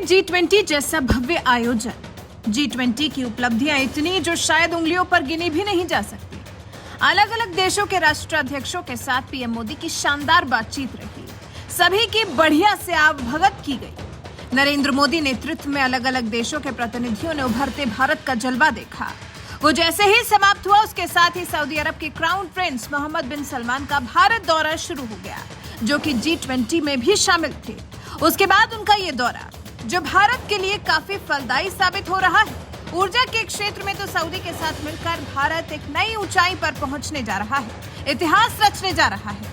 G20 जैसा भव्य आयोजन। G20 की उपलब्धियां इतनी जो शायद उंगलियों पर गिनी भी नहीं जा सकती। अलग अलग देशों के राष्ट्राध्यक्षों के साथ पीएम मोदी की शानदार बातचीत रही। सभी की बढ़िया से आवभगत की गई। नरेंद्र मोदी नेतृत्व में अलग अलग देशों के प्रतिनिधियों ने उभरते भारत का जलवा देखा। वो जैसे ही समाप्त हुआ उसके साथ ही सऊदी अरब के क्राउन प्रिंस मोहम्मद बिन सलमान का भारत दौरा शुरू हो गया, जो कि G20 में भी शामिल थे। उसके बाद उनका ये दौरा, जो भारत के लिए काफी फलदायी साबित हो रहा है। ऊर्जा के क्षेत्र में तो सऊदी के साथ मिलकर भारत एक नई ऊंचाई पर पहुंचने जा रहा है, इतिहास रचने जा रहा है।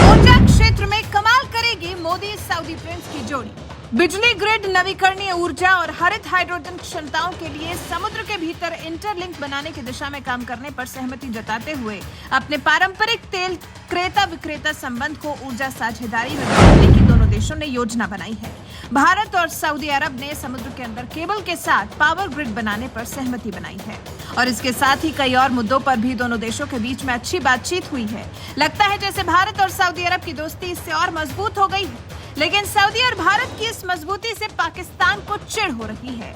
ऊर्जा क्षेत्र में कमाल करेगी मोदी सऊदी प्रिंस की जोड़ी। बिजली ग्रिड, नवीकरणीय ऊर्जा और हरित हाइड्रोजन क्षमताओं के लिए समुद्र के भीतर इंटरलिंक बनाने की दिशा में काम करने पर सहमति जताते हुए अपने पारंपरिक तेल क्रेता विक्रेता संबंध को ऊर्जा साझेदारी में बदलने की दोनों देशों ने योजना बनाई है। भारत और सऊदी अरब ने समुद्र के अंदर केबल के साथ पावर ग्रिड बनाने पर सहमति बनाई है और इसके साथ ही कई और मुद्दों पर भी दोनों देशों के बीच में अच्छी बातचीत हुई है। लगता है जैसे भारत और सऊदी अरब की दोस्ती इससे और मजबूत हो गई है। लेकिन सऊदी और भारत की इस मजबूती से पाकिस्तान को चिढ़ हो रही है।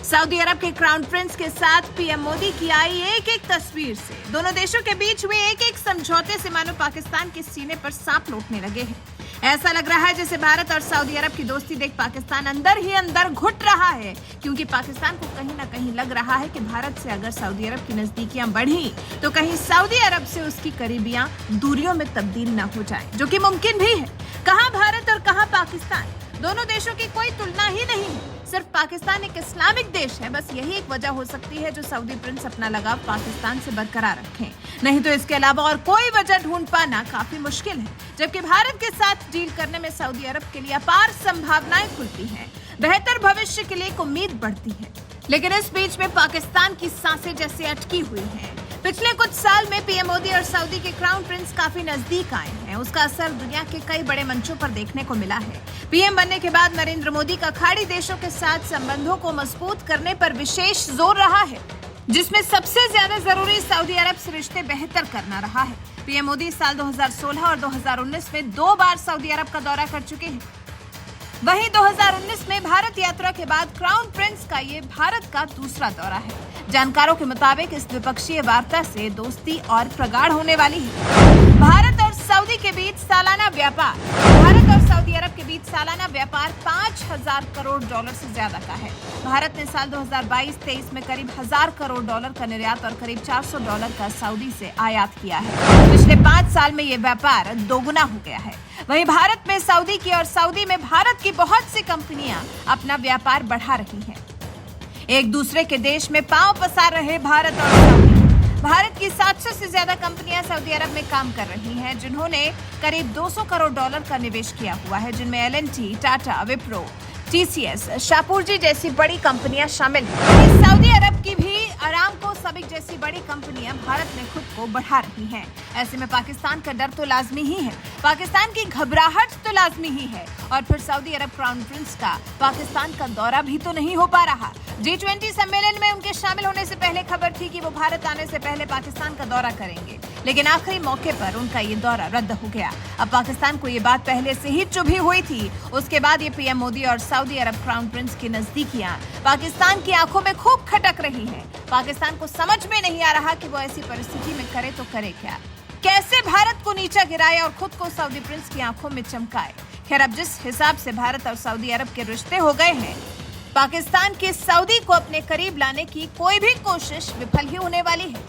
सऊदी अरब के क्राउन प्रिंस के साथ पीएम मोदी की आई एक एक तस्वीर से दोनों देशों के बीच हुए एक एक समझौते से मानो पाकिस्तान के सीने पर सांप लौटने लगे हैं। ऐसा लग रहा है जैसे भारत और सऊदी अरब की दोस्ती देख पाकिस्तान अंदर ही अंदर घुट रहा है, क्योंकि पाकिस्तान को कहीं ना कहीं लग रहा है कि भारत से अगर सऊदी अरब की नजदीकियां बढ़ी तो कहीं सऊदी अरब से उसकी करीबियां दूरियों में तब्दील न हो जाए, जो कि मुमकिन भी है। कहां भारत और कहां पाकिस्तान, दोनों देशों की कोई तुलना ही नहीं है। सिर्फ पाकिस्तान एक इस्लामिक देश है, बस यही एक वजह हो सकती है जो सऊदी प्रिंस अपना लगाव पाकिस्तान से बरकरार रखें। नहीं तो इसके अलावा और कोई वजह ढूंढ पाना काफी मुश्किल है। जबकि भारत के साथ डील करने में सऊदी अरब के लिए अपार संभावनाएं खुलती हैं, बेहतर भविष्य के लिए एक उम्मीद बढ़ती है। लेकिन इस बीच में पाकिस्तान की सांसें जैसे अटकी हुई हैं। पिछले कुछ साल में पीएम मोदी और सऊदी के क्राउन प्रिंस काफी नजदीक आए हैं। उसका असर दुनिया के कई बड़े मंचों पर देखने को मिला है। पीएम बनने के बाद नरेंद्र मोदी का खाड़ी देशों के साथ संबंधों को मजबूत करने पर विशेष जोर रहा है, जिसमें सबसे ज्यादा जरूरी सऊदी अरब से रिश्ते बेहतर करना रहा है। पीएम मोदी साल 2016 और 2019 में 2 बार सऊदी अरब का दौरा कर चुके हैं। वहीं 2019 में भारत यात्रा के बाद क्राउन प्रिंस का ये भारत का दूसरा दौरा है। जानकारों के मुताबिक इस द्विपक्षीय वार्ता से दोस्ती और प्रगाढ़ होने वाली है। भारत और सऊदी के बीच सालाना व्यापार, भारत और सऊदी अरब के बीच सालाना व्यापार 5000 करोड़ डॉलर से ज्यादा का है। भारत ने साल 2022-23 में करीब 1000 करोड़ डॉलर का निर्यात और करीब 400 डॉलर का सऊदी से आयात किया है। पिछले 5 साल में ये व्यापार दोगुना हो गया है। वहीं भारत में सऊदी की और सऊदी में भारत की बहुत सी कंपनियां अपना व्यापार बढ़ा रही हैं। एक दूसरे के देश में पांव पसार रहे भारत और सऊदी। भारत की 700 से ज्यादा कंपनियां सऊदी अरब में काम कर रही हैं, जिन्होंने करीब 200 करोड़ डॉलर का निवेश किया हुआ है, जिनमें L&T, टाटा, विप्रो, TCS, शाहपुरजी जैसी बड़ी कंपनियां शामिल हैं। सऊदी अरब की भी अरामको, सबिक जैसी बड़ी कंपनियां भारत में खुद को बढ़ा रही हैं। ऐसे में पाकिस्तान का डर तो लाजमी ही है, पाकिस्तान की घबराहट तो लाजमी ही है, और फिर सऊदी अरब क्राउन प्रिंस का पाकिस्तान का दौरा भी तो नहीं हो पा रहा। G20 सम्मेलन में उनके शामिल होने से पहले खबर थी कि वो भारत आने से पहले पाकिस्तान का दौरा करेंगे, लेकिन आखिरी मौके पर उनका ये दौरा रद्द हो गया। अब पाकिस्तान को ये बात पहले से ही चुभी हुई थी। उसके बाद ये पीएम मोदी और सऊदी अरब क्राउन प्रिंस की नजदीकियां पाकिस्तान की आंखों में खूब खटक रही हैं। पाकिस्तान को समझ में नहीं आ रहा कि वो ऐसी परिस्थिति में करे तो करे क्या, कैसे भारत को नीचा गिराए और खुद को सऊदी प्रिंस की आंखों में चमकाए। खैर, अब जिस हिसाब से भारत और सऊदी अरब के रिश्ते हो गए हैं, पाकिस्तान के सऊदी को अपने करीब लाने की कोई भी कोशिश विफल ही होने वाली है।